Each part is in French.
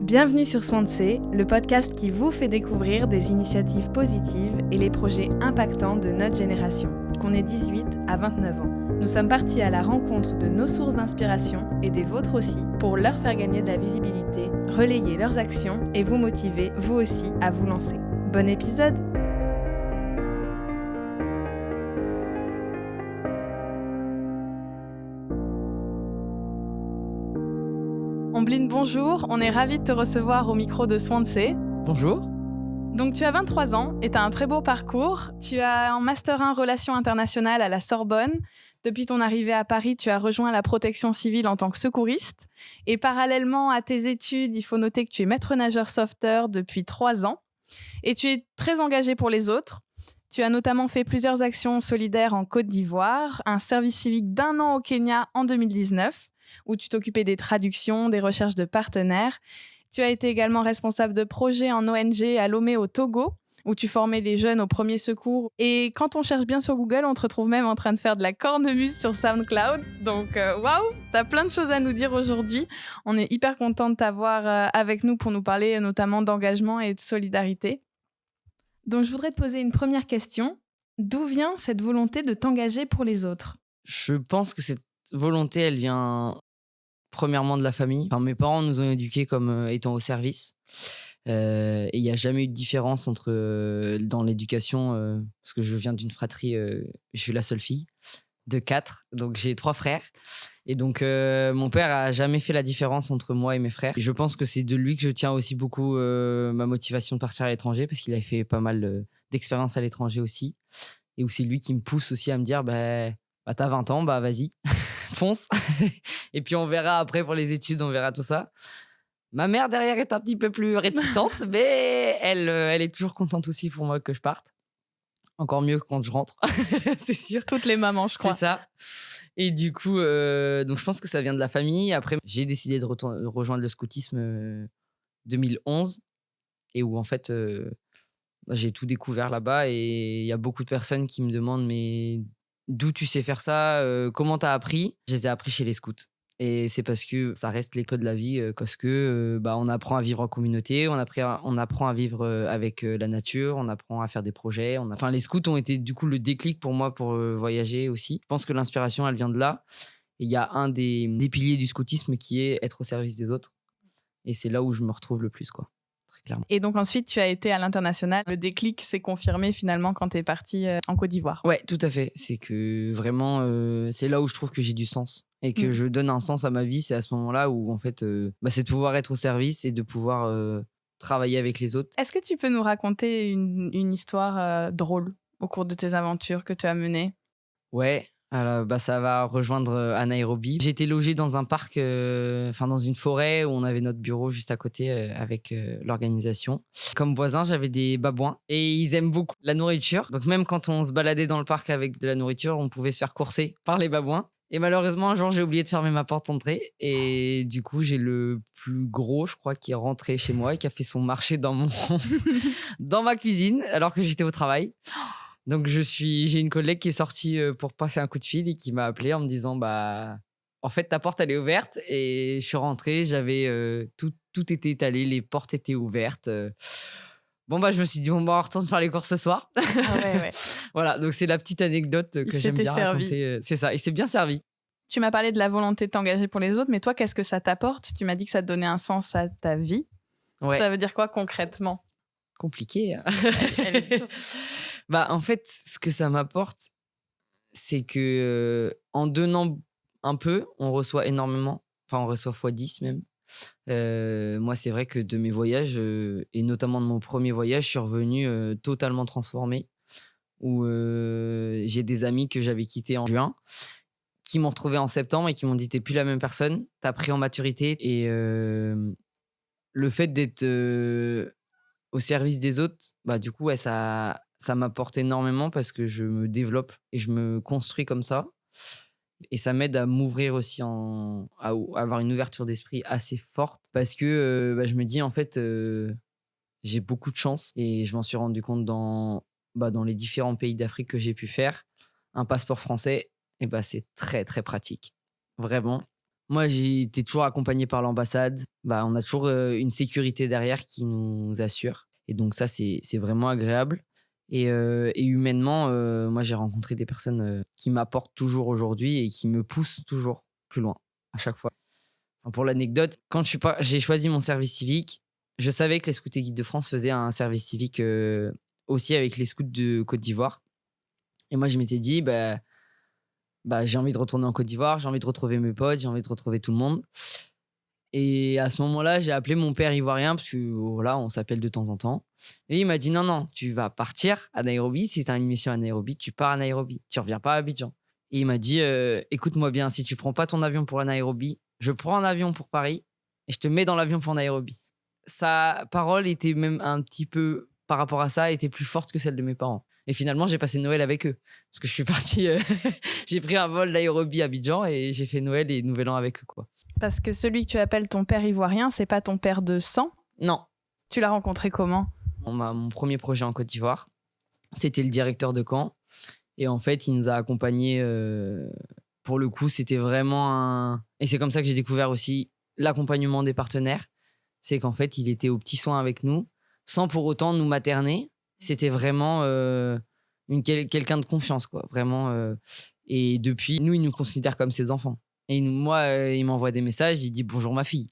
Bienvenue sur Swansea, le podcast qui vous fait découvrir des initiatives positives et les projets impactants de notre génération, qu'on ait 18 à 29 ans. Nous sommes partis à la rencontre de nos sources d'inspiration et des vôtres aussi pour leur faire gagner de la visibilité, relayer leurs actions et vous motiver, vous aussi, à vous lancer. Bon épisode! Ombline, bonjour, on est ravis de te recevoir au micro de Swansea. Bonjour. Donc tu as 23 ans et tu as un très beau parcours. Tu as un Master 1 Relations internationales à la Sorbonne. Depuis ton arrivée à Paris, tu as rejoint la protection civile en tant que secouriste. Et parallèlement à tes études, il faut noter que tu es maître nageur sauveteur depuis 3 ans. Et tu es très engagé pour les autres. Tu as notamment fait plusieurs actions solidaires en Côte d'Ivoire, un service civique d'1 an au Kenya en 2019, où tu t'occupais des traductions, des recherches de partenaires. Tu as été également responsable de projets en ONG à Lomé au Togo, où tu formais les jeunes aux premiers secours. Et quand on cherche bien sur Google, on te retrouve même en train de faire de la cornemuse sur SoundCloud. Donc, waouh, t'as plein de choses à nous dire aujourd'hui. On est hyper content de t'avoir avec nous pour nous parler notamment d'engagement et de solidarité. Donc, je voudrais te poser une première question. D'où vient cette volonté de t'engager pour les autres ? Je pense que cette volonté, elle vient premièrement de la famille. Enfin, mes parents nous ont éduqués comme étant au service. Et il n'y a jamais eu de différence dans l'éducation, parce que je viens d'une fratrie, je suis la seule fille de 4, donc j'ai 3 frères. Et donc, mon père a jamais fait la différence entre moi et mes frères. Et je pense que c'est de lui que je tiens aussi beaucoup ma motivation de partir à l'étranger, parce qu'il a fait pas mal d'expériences à l'étranger aussi. Et où c'est lui qui me pousse aussi à me dire, bah t'as 20 ans, bah vas-y, fonce. Et puis on verra après pour les études, on verra tout ça. Ma mère derrière est un petit peu plus réticente, mais elle est toujours contente aussi pour moi que je parte. Encore mieux quand je rentre, c'est sûr. Toutes les mamans, je crois. C'est ça. Et du coup, donc je pense que ça vient de la famille. Après, j'ai décidé de rejoindre le scoutisme 2011, et où en fait, j'ai tout découvert là-bas. Et il y a beaucoup de personnes qui me demandent, mais d'où tu sais faire ça, comment t'as appris? Je les ai appris chez les scouts. Et c'est parce que ça reste l'école de la vie, parce que on apprend à vivre en communauté, on apprend à vivre avec la nature, on apprend à faire des projets. Enfin, les scouts ont été du coup le déclic pour moi pour voyager aussi. Je pense que l'inspiration, elle vient de là. Et il y a un des piliers du scoutisme qui est être au service des autres. Et c'est là où je me retrouve le plus, quoi. Très clairement. Et donc ensuite, tu as été à l'international. Le déclic s'est confirmé finalement quand tu es parti en Côte d'Ivoire. Ouais, tout à fait. C'est que vraiment, c'est là où je trouve que j'ai du sens et que je donne un sens à ma vie. C'est à ce moment-là où en fait, c'est de pouvoir être au service et de pouvoir travailler avec les autres. Est-ce que tu peux nous raconter une histoire drôle au cours de tes aventures que tu as menées ? Ouais. Alors, ça va rejoindre à Nairobi. J'étais logé dans un parc, dans une forêt où on avait notre bureau juste à côté avec l'organisation. Comme voisin, j'avais des babouins et ils aiment beaucoup la nourriture. Donc même quand on se baladait dans le parc avec de la nourriture, on pouvait se faire courser par les babouins. Et malheureusement, un jour, j'ai oublié de fermer ma porte d'entrée. Et du coup, j'ai le plus gros, je crois, qui est rentré chez moi et qui a fait son marché dans ma cuisine alors que j'étais au travail. Donc j'ai une collègue qui est sortie pour passer un coup de fil et qui m'a appelé en me disant en fait ta porte elle est ouverte. Et je suis rentré, j'avais tout était étalé, les portes étaient ouvertes. Je me suis dit on retourne faire les courses ce soir. Ah ouais. Voilà, donc c'est la petite anecdote que j'aime bien raconter. C'est ça, et c'est bien servi. Tu m'as parlé de la volonté de t'engager pour les autres, mais toi, qu'est-ce que ça t'apporte ? Tu m'as dit que ça te donnait un sens à ta vie. Ouais. Ça veut dire quoi concrètement ? Compliqué. Hein. En fait, ce que ça m'apporte, c'est que en donnant un peu, on reçoit énormément. Enfin, on reçoit x10 même. Moi, c'est vrai que de mes voyages, et notamment de mon premier voyage, je suis revenu totalement transformé. Où j'ai des amis que j'avais quittés en juin, qui m'ont retrouvé en septembre et qui m'ont dit « T'es plus la même personne, t'as pris en maturité. » Et le fait d'être au service des autres, du coup, ouais, ça m'apporte énormément parce que je me développe et je me construis comme ça. Et ça m'aide à m'ouvrir aussi, à avoir une ouverture d'esprit assez forte parce que je me dis, en fait, j'ai beaucoup de chance et je m'en suis rendu compte dans les différents pays d'Afrique que j'ai pu faire. Un passeport français, c'est très, très pratique. Vraiment. Moi, j'ai été toujours accompagné par l'ambassade. Bah, on a toujours une sécurité derrière qui nous assure. Et donc ça, c'est vraiment agréable. Et humainement, moi, j'ai rencontré des personnes qui m'apportent toujours aujourd'hui et qui me poussent toujours plus loin, à chaque fois. Enfin, pour l'anecdote, quand j'ai choisi mon service civique, je savais que les Scouts et Guides de France faisaient un service civique aussi avec les Scouts de Côte d'Ivoire. Et moi, je m'étais dit, j'ai envie de retourner en Côte d'Ivoire, j'ai envie de retrouver mes potes, j'ai envie de retrouver tout le monde. Et à ce moment-là, j'ai appelé mon père ivoirien parce que voilà, on s'appelle de temps en temps. Et il m'a dit non, tu vas partir à Nairobi. Si tu as une mission à Nairobi, tu pars à Nairobi. Tu reviens pas à Abidjan. Et il m'a dit écoute-moi bien, si tu prends pas ton avion pour Nairobi, je prends un avion pour Paris et je te mets dans l'avion pour Nairobi. Sa parole était même un petit peu, par rapport à ça, était plus forte que celle de mes parents. Et finalement, j'ai passé Noël avec eux. Parce que je suis parti, j'ai pris un vol Nairobi à Abidjan et j'ai fait Noël et Nouvel An avec eux, quoi. Parce que celui que tu appelles ton père ivoirien, c'est pas ton père de sang? Non. Tu l'as rencontré comment? Mon premier projet en Côte d'Ivoire, c'était le directeur de camp. Et en fait, il nous a accompagnés. Pour le coup, c'était vraiment Et c'est comme ça que j'ai découvert aussi l'accompagnement des partenaires. C'est qu'en fait, il était aux petits soins avec nous, sans pour autant nous materner. C'était vraiment quelqu'un de confiance, quoi. Vraiment. Et depuis, nous, il nous considère comme ses enfants. Et moi, il m'envoie des messages, il dit bonjour ma fille.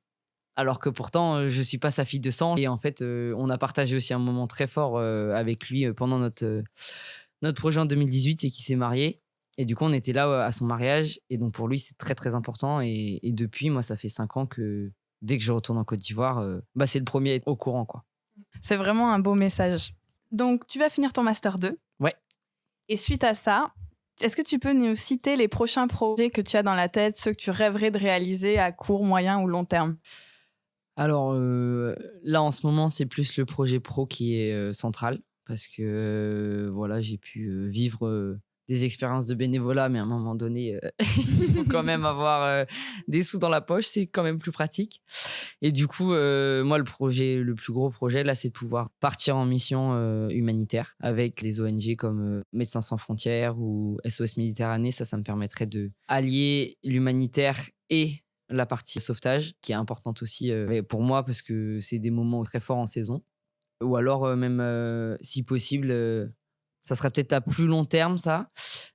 Alors que pourtant, je suis pas sa fille de sang. Et en fait, on a partagé aussi un moment très fort avec lui pendant notre projet en 2018, c'est qu'il s'est marié. Et du coup, on était là à son mariage. Et donc, pour lui, c'est très, très important. Et depuis, moi, ça fait 5 ans que dès que je retourne en Côte d'Ivoire, c'est le premier à être au courant, quoi. C'est vraiment un beau message. Donc, tu vas finir ton Master 2. Ouais. Et suite à ça, est-ce que tu peux nous citer les prochains projets que tu as dans la tête, ceux que tu rêverais de réaliser à court, moyen ou long terme? Alors là, en ce moment, c'est plus le projet pro qui est central parce que voilà, j'ai pu vivre des expériences de bénévolat, mais à un moment donné, il faut quand même avoir des sous dans la poche, c'est quand même plus pratique. Et du coup, moi, le plus gros projet, là, c'est de pouvoir partir en mission humanitaire avec des ONG comme Médecins sans frontières ou SOS Méditerranée. Ça me permettrait de allier l'humanitaire et la partie sauvetage, qui est importante aussi pour moi parce que c'est des moments très forts en saison. Ou alors même, si possible, ça serait peut-être à plus long terme, ça,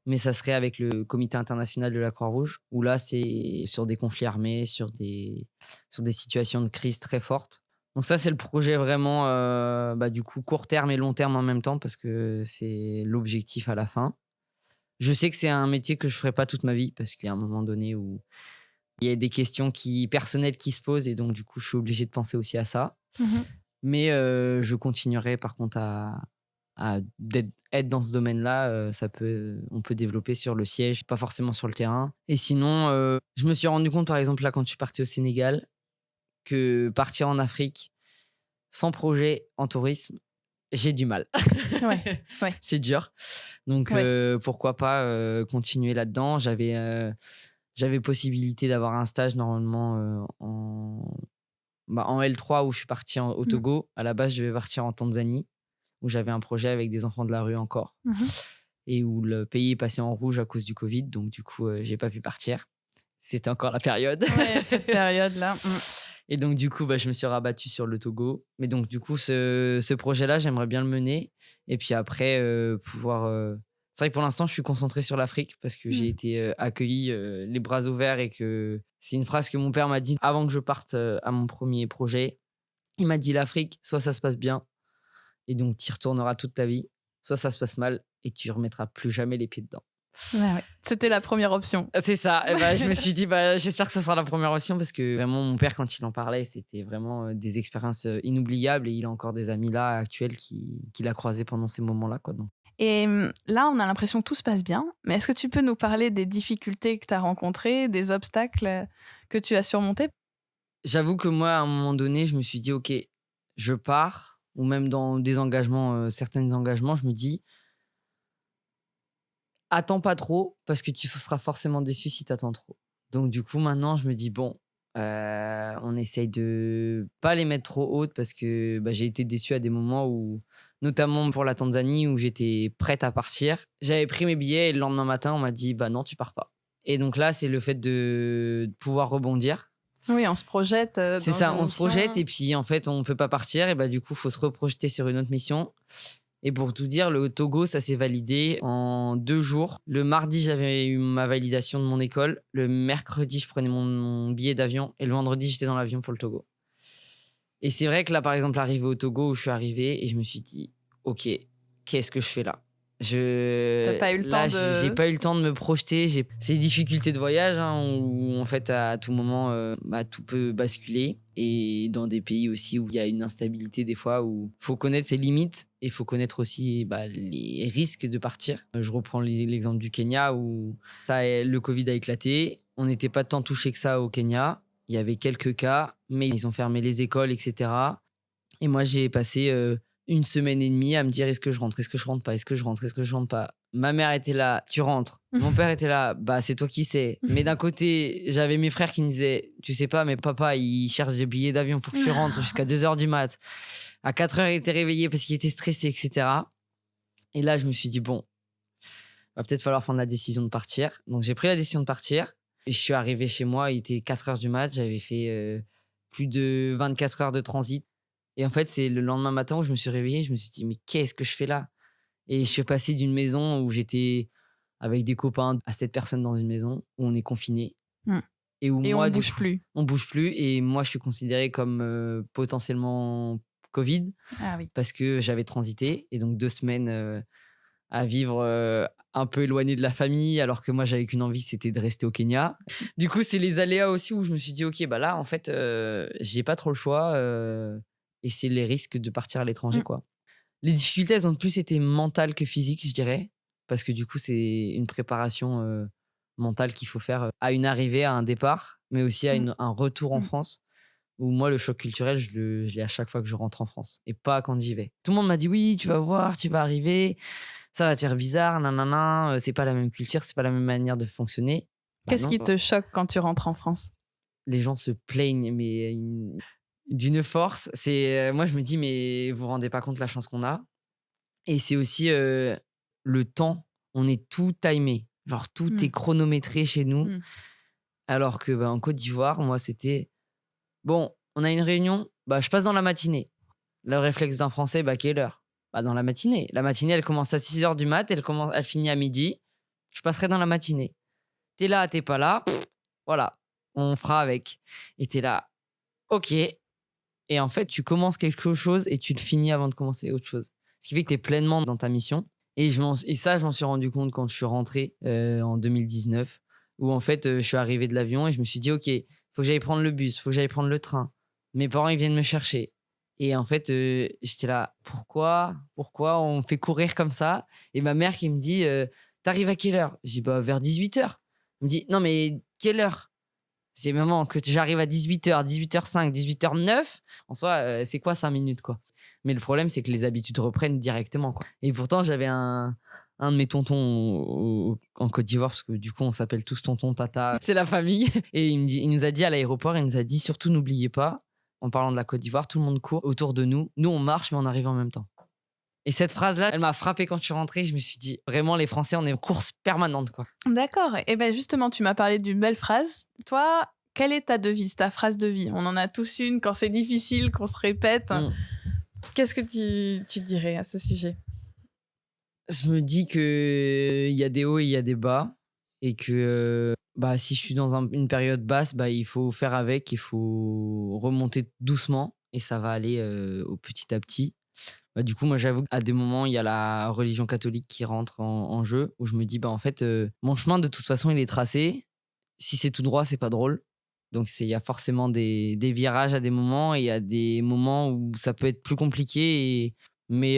mais ça serait avec le Comité international de la Croix-Rouge, où là, c'est sur des conflits armés, sur des situations de crise très fortes. Donc ça, c'est le projet vraiment, du coup, court terme et long terme en même temps, parce que c'est l'objectif à la fin. Je sais que c'est un métier que je ne ferai pas toute ma vie, parce qu'il y a un moment donné où il y a des questions personnelles qui se posent, et donc, du coup, je suis obligé de penser aussi à ça. Mmh. Mais je continuerai, par contre, à être dans ce domaine-là. On peut développer sur le siège, pas forcément sur le terrain. Et sinon, je me suis rendu compte, par exemple, là, quand je suis parti au Sénégal, que partir en Afrique sans projet en tourisme, j'ai du mal. Ouais. C'est dur. Donc, pourquoi pas continuer là-dedans. J'avais possibilité d'avoir un stage normalement en L3 où je suis parti au Togo. À la base, je devais partir en Tanzanie où j'avais un projet avec des enfants de la rue encore et où le pays est passé en rouge à cause du Covid. Donc, du coup, j'ai pas pu partir. C'était encore la période. Ouais, cette période-là. Et donc, du coup, je me suis rabattu sur le Togo. Mais donc, du coup, ce projet-là, j'aimerais bien le mener. Et puis après, pouvoir... C'est vrai que pour l'instant, je suis concentré sur l'Afrique parce que j'ai été accueilli les bras ouverts et que c'est une phrase que mon père m'a dit avant que je parte à mon premier projet. Il m'a dit l'Afrique, soit ça se passe bien et donc tu y retourneras toute ta vie, soit ça se passe mal et tu remettras plus jamais les pieds dedans. Ouais. C'était la première option. C'est ça. Et je me suis dit, j'espère que ça sera la première option parce que vraiment, mon père, quand il en parlait, c'était vraiment des expériences inoubliables et il a encore des amis là actuels qu'il a croisés pendant ces moments-là, quoi. Donc. Et là, on a l'impression que tout se passe bien, mais est-ce que tu peux nous parler des difficultés que tu as rencontrées, des obstacles que tu as surmontés? J'avoue que moi, à un moment donné, je me suis dit, OK, je pars, ou même dans des engagements, certains engagements, je me dis, attends pas trop, parce que tu seras forcément déçu si tu attends trop. Donc, du coup, maintenant, je me dis, bon, on essaye de pas les mettre trop hautes, parce que j'ai été déçu à des moments où, notamment pour la Tanzanie, où j'étais prête à partir. J'avais pris mes billets et le lendemain matin, on m'a dit, non, tu pars pas. Et donc là, c'est le fait de pouvoir rebondir. Oui, on se projette. C'est dans ça, une on se mission. projette et puis en fait, on peut pas partir. Et bah, du coup, il faut se reprojeter sur une autre mission. Et pour tout dire, le Togo, ça s'est validé en 2 jours. Le mardi, j'avais eu ma validation de mon école. Le mercredi, je prenais mon billet d'avion. Et le vendredi, j'étais dans l'avion pour le Togo. Et c'est vrai que là, par exemple, arrivé au Togo, où je suis arrivé, et je me suis dit, OK, qu'est-ce que je fais là? T'as pas eu le temps de... J'ai pas eu le temps de me projeter. C'est les difficultés de voyage, hein, où en fait, à tout moment, tout peut basculer. Et dans des pays aussi où il y a une instabilité des fois, où il faut connaître ses limites et il faut connaître aussi les risques de partir. Je reprends l'exemple du Kenya où le Covid a éclaté. On n'était pas tant touché que ça au Kenya. Il y avait quelques cas, mais ils ont fermé les écoles, etc. Et moi, j'ai passé 1 semaine et demie à me dire est-ce que je rentre pas, est-ce que je rentre pas. Ma mère était là, tu rentres. Mon père était là, c'est toi qui sais. Mais d'un côté, j'avais mes frères qui me disaient tu sais pas, mais papa, il cherche des billets d'avion pour que tu rentres jusqu'à 2h du mat. À 4h, il était réveillé parce qu'il était stressé, etc. Et là, je me suis dit bon, va peut-être falloir prendre la décision de partir. Donc, j'ai pris la décision de partir. Et je suis arrivé chez moi, il était 4h du mat. J'avais fait plus de 24 heures de transit. Et en fait, c'est le lendemain matin où je me suis réveillé. Je me suis dit, mais qu'est-ce que je fais là? Et je suis passé d'une maison où j'étais avec des copains à 7 personnes dans une maison où on est confinés. Et où Et moi, on bouge plus. On bouge plus. Et moi, je suis considéré comme potentiellement Covid parce que j'avais transité. Et donc, 2 semaines à vivre un peu éloigné de la famille, alors que moi, j'avais qu'une envie, c'était de rester au Kenya. Du coup, c'est les aléas aussi où je me suis dit, OK, là, en fait, j'ai pas trop le choix. Et c'est les risques de partir à l'étranger, quoi. Les difficultés, elles ont plus été mentales que physiques, je dirais. Parce que du coup, c'est une préparation mentale qu'il faut faire à une arrivée, à un départ, mais aussi à un retour en France. Où moi, le choc culturel, je l'ai à chaque fois que je rentre en France. Et pas quand j'y vais. Tout le monde m'a dit, oui, tu vas voir, tu vas arriver. Ça va te faire bizarre, nanana. C'est pas la même culture, c'est pas la même manière de fonctionner. Qu'est-ce qui te choque quand tu rentres en France? Les gens se plaignent, mais d'une force. Moi, je me dis, mais vous vous rendez pas compte de la chance qu'on a. Et c'est aussi le temps. On est tout timé. Genre, tout est chronométré chez nous. Alors que en Côte d'Ivoire, moi, c'était bon, on a une réunion, je passe dans la matinée. Le réflexe d'un Français, quelle heure? Dans la matinée. La matinée, elle commence à 6h du mat, elle finit à midi. Je passerai dans la matinée. T'es là, t'es pas là. Voilà, on fera avec. Et t'es là, ok. Et en fait, tu commences quelque chose et tu le finis avant de commencer autre chose. Ce qui fait que t'es pleinement dans ta mission. Et ça, je m'en suis rendu compte quand je suis rentré en 2019, où en fait, je suis arrivé de l'avion et je me suis dit, ok, faut que j'aille prendre le bus, faut que j'aille prendre le train. Mes parents, ils viennent me chercher. Et en fait, j'étais là, pourquoi on me fait courir comme ça? Et ma mère qui me dit, t'arrives à quelle heure? Je dis, vers 18h. Elle me dit, non, mais quelle heure? Je dis, maman, que j'arrive à 18h, 18h05, 18h09, en soi, c'est quoi 5 minutes, quoi? Mais le problème, c'est que les habitudes reprennent directement, quoi. Et pourtant, j'avais un de mes tontons en Côte d'Ivoire, parce que du coup, on s'appelle tous tonton, tata, c'est la famille. Et il nous a dit à l'aéroport, il nous a dit, surtout, n'oubliez pas, en parlant de la Côte d'Ivoire, tout le monde court autour de nous. Nous, on marche, mais on arrive en même temps. Et cette phrase-là, elle m'a frappé quand je suis rentré. Je me suis dit, vraiment, les Français, on est en course permanente, quoi. D'accord. Et justement, tu m'as parlé d'une belle phrase. Toi, quelle est ta devise, ta phrase de vie? On en a tous une quand c'est difficile, qu'on se répète. Qu'est-ce que tu dirais à ce sujet? Je me dis qu'il y a des hauts et il y a des bas. Et que si je suis dans une période basse, il faut faire avec, il faut remonter doucement. Et ça va aller au petit à petit. Du coup, moi, j'avoue qu'à des moments, il y a la religion catholique qui rentre en jeu, où je me dis, en fait, mon chemin, de toute façon, il est tracé. Si c'est tout droit, c'est pas drôle. Donc, il y a forcément des virages à des moments, et il y a des moments où ça peut être plus compliqué, mais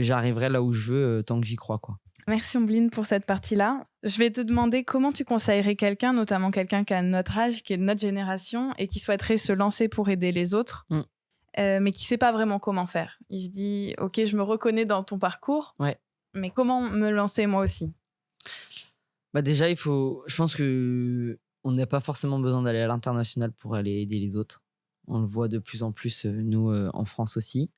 j'arriverai là où je veux tant que j'y crois, quoi. Merci Ombline pour cette partie-là. Je vais te demander comment tu conseillerais quelqu'un, notamment quelqu'un qui a notre âge, qui est de notre génération, et qui souhaiterait se lancer pour aider les autres. Mais qui ne sait pas vraiment comment faire. Il se dit, ok, je me reconnais dans ton parcours, mais comment me lancer moi aussi? Déjà, je pense qu'on n'a pas forcément besoin d'aller à l'international pour aller aider les autres. On le voit de plus en plus, nous, en France aussi.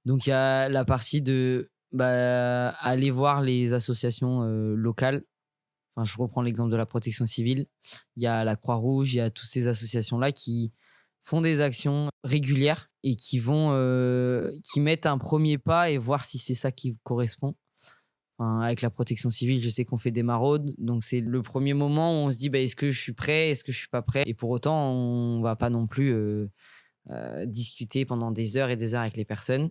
Donc, il y a la partie de aller voir les associations locales, Enfin, je reprends l'exemple de la protection civile. Il y a la Croix-Rouge, il y a toutes ces associations-là qui font des actions régulières et qui mettent un premier pas et voir si c'est ça qui correspond. Enfin, avec la protection civile, je sais qu'on fait des maraudes. Donc, c'est le premier moment où on se dit est-ce que je suis prêt? Est-ce que je suis pas prêt? Et pour autant, on va pas non plus discuter pendant des heures et des heures avec les personnes.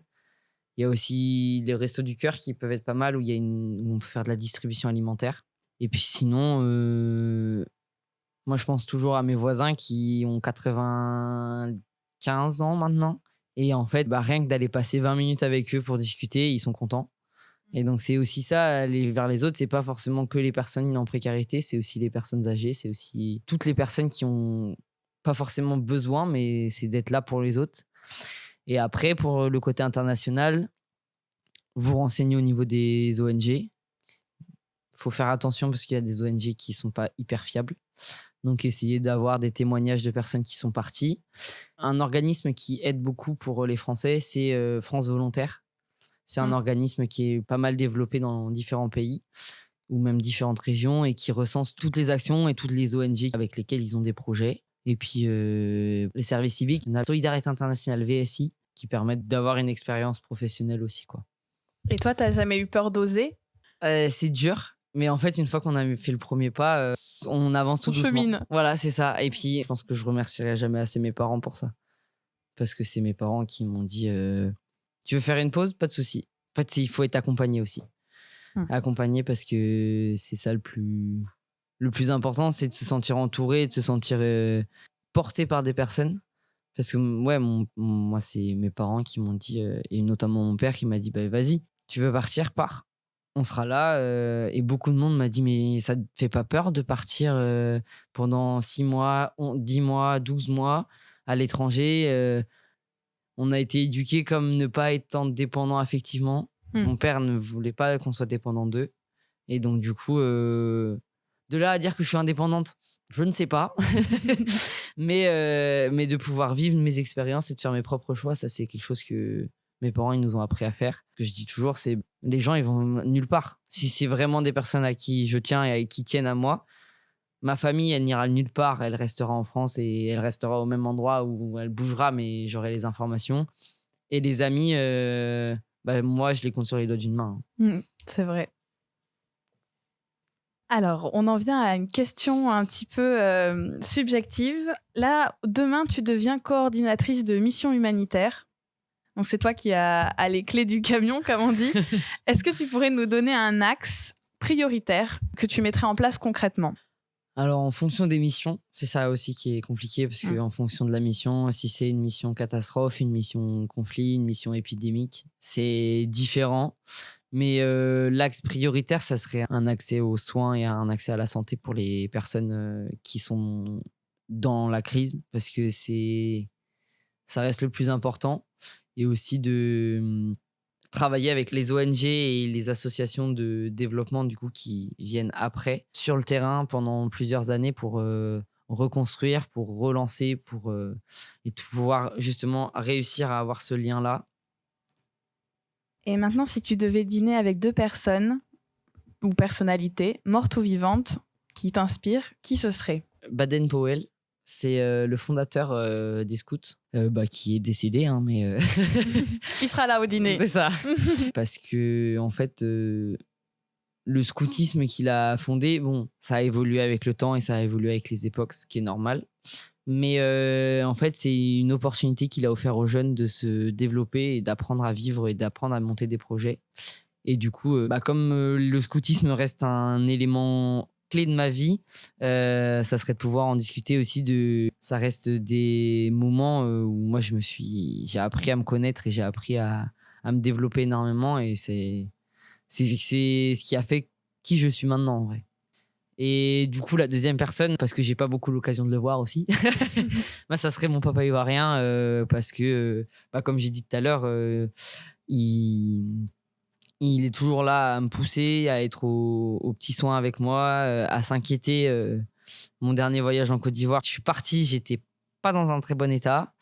Il y a aussi les restos du cœur qui peuvent être pas mal où où on peut faire de la distribution alimentaire. Et puis sinon, moi, je pense toujours à mes voisins qui ont 95 ans maintenant. Et en fait, rien que d'aller passer 20 minutes avec eux pour discuter, ils sont contents. Et donc, c'est aussi ça, aller vers les autres. C'est pas forcément que les personnes en précarité, c'est aussi les personnes âgées, c'est aussi toutes les personnes qui ont pas forcément besoin, mais c'est d'être là pour les autres. Et après, pour le côté international, vous renseignez au niveau des ONG. Il faut faire attention parce qu'il y a des ONG qui sont pas hyper fiables. Donc, essayez d'avoir des témoignages de personnes qui sont parties. Un organisme qui aide beaucoup pour les Français, c'est France Volontaire. C'est un organisme qui est pas mal développé dans différents pays ou même différentes régions et qui recense toutes les actions et toutes les ONG avec lesquelles ils ont des projets. Et puis, les services civiques, on a Solidarité Internationale VSI qui permettent d'avoir une expérience professionnelle aussi, quoi. Et toi, t'as jamais eu peur d'oser? C'est dur, mais en fait, une fois qu'on a fait le premier pas, on avance tout doucement. Chemine. Voilà, c'est ça. Et puis, je pense que je remercierai jamais assez mes parents pour ça. Parce que c'est mes parents qui m'ont dit tu veux faire une pause? Pas de souci. En fait, il faut être accompagné aussi. Accompagné parce que c'est ça le plus important, c'est de se sentir entouré, de se sentir porté par des personnes. Parce que moi, c'est mes parents qui m'ont dit, et notamment mon père qui m'a dit vas-y, tu veux partir, pars. On sera là. Et beaucoup de monde m'a dit mais ça te fait pas peur de partir pendant 6 mois, 10 mois, 12 mois à l'étranger? On a été éduqués comme ne pas être dépendant affectivement. Mon père ne voulait pas qu'on soit dépendant d'eux. Et donc, du coup, de là à dire que je suis indépendante, je ne sais pas. mais de pouvoir vivre mes expériences et de faire mes propres choix, ça, c'est quelque chose que mes parents ils nous ont appris à faire. Ce que je dis toujours, c'est les gens, ils vont nulle part. Si c'est vraiment des personnes à qui je tiens et qui tiennent à moi, ma famille, elle n'ira nulle part. Elle restera en France et elle restera au même endroit où elle bougera, mais j'aurai les informations. Et les amis, moi, je les compte sur les doigts d'une main. C'est vrai. Alors, on en vient à une question un petit peu subjective. Là, demain, tu deviens coordinatrice de mission humanitaire. Donc, c'est toi qui as les clés du camion, comme on dit. Est-ce que tu pourrais nous donner un axe prioritaire que tu mettrais en place concrètement? Alors, en fonction des missions, c'est ça aussi qui est compliqué parce qu'en fonction de la mission, si c'est une mission catastrophe, une mission conflit, une mission épidémique, c'est différent. Mais l'axe prioritaire, ça serait un accès aux soins et un accès à la santé pour les personnes qui sont dans la crise parce que ça reste le plus important. Et aussi de travailler avec les ONG et les associations de développement du coup qui viennent après sur le terrain pendant plusieurs années pour reconstruire, pour relancer, et pouvoir justement réussir à avoir ce lien-là. Et maintenant, si tu devais dîner avec 2 personnes ou personnalités, mortes ou vivantes, qui t'inspirent, qui ce serait? Baden-Powell, c'est le fondateur des scouts, qui est décédé, mais... Il sera là au dîner. C'est ça. Parce que, en fait, le scoutisme qu'il a fondé, ça a évolué avec le temps et ça a évolué avec les époques, ce qui est normal. Mais en fait, c'est une opportunité qu'il a offert aux jeunes de se développer et d'apprendre à vivre et d'apprendre à monter des projets. Et du coup, comme le scoutisme reste un élément clé de ma vie, ça serait de pouvoir en discuter aussi. Ça reste des moments où moi, j'ai appris à me connaître et j'ai appris à me développer énormément. Et c'est ce qui a fait qui je suis maintenant, en vrai. Et du coup, la deuxième personne, parce que j'ai pas beaucoup l'occasion de le voir aussi, ça serait mon papa ivoirien, parce que, comme j'ai dit tout à l'heure, il est toujours là à me pousser, à être aux petits soins avec moi, à s'inquiéter. Mon dernier voyage en Côte d'Ivoire, je suis parti, j'étais pas dans un très bon état.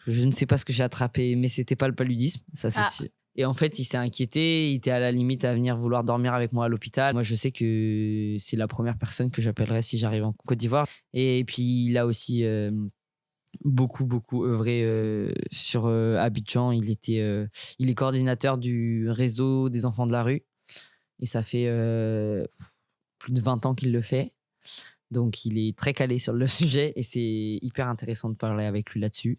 Je ne sais pas ce que j'ai attrapé, mais c'était pas le paludisme, ça c'est sûr. Et en fait, il s'est inquiété. Il était à la limite à venir vouloir dormir avec moi à l'hôpital. Moi, je sais que c'est la première personne que j'appellerai si j'arrive en Côte d'Ivoire. Et puis, il a aussi beaucoup œuvré sur Abidjan. Il est coordinateur du réseau des enfants de la rue. Et ça fait plus de 20 ans qu'il le fait. Donc, il est très calé sur le sujet et c'est hyper intéressant de parler avec lui là-dessus.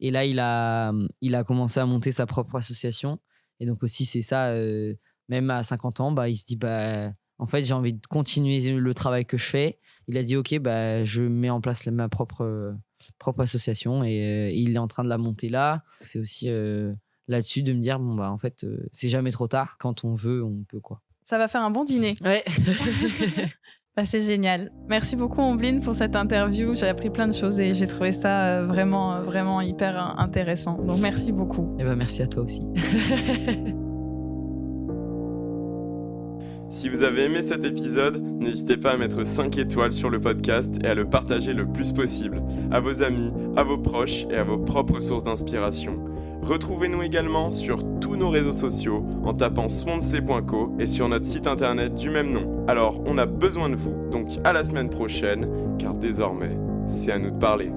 Et là, il a commencé à monter sa propre association. Et donc aussi, c'est ça, même à 50 ans, il se dit, en fait, j'ai envie de continuer le travail que je fais. Il a dit, OK, je mets en place ma propre association et il est en train de la monter là. C'est aussi là-dessus de me dire, en fait, c'est jamais trop tard. Quand on veut, on peut, quoi. Ça va faire un bon dîner. Ouais. C'est génial. Merci beaucoup, Ombline, pour cette interview. J'ai appris plein de choses et j'ai trouvé ça vraiment, vraiment hyper intéressant. Donc, merci beaucoup. Et merci à toi aussi. Si vous avez aimé cet épisode, n'hésitez pas à mettre 5 étoiles sur le podcast et à le partager le plus possible à vos amis, à vos proches et à vos propres sources d'inspiration. Retrouvez-nous également sur tous nos réseaux sociaux en tapant swansea.co et sur notre site internet du même nom. Alors, on a besoin de vous, donc à la semaine prochaine, car désormais, c'est à nous de parler.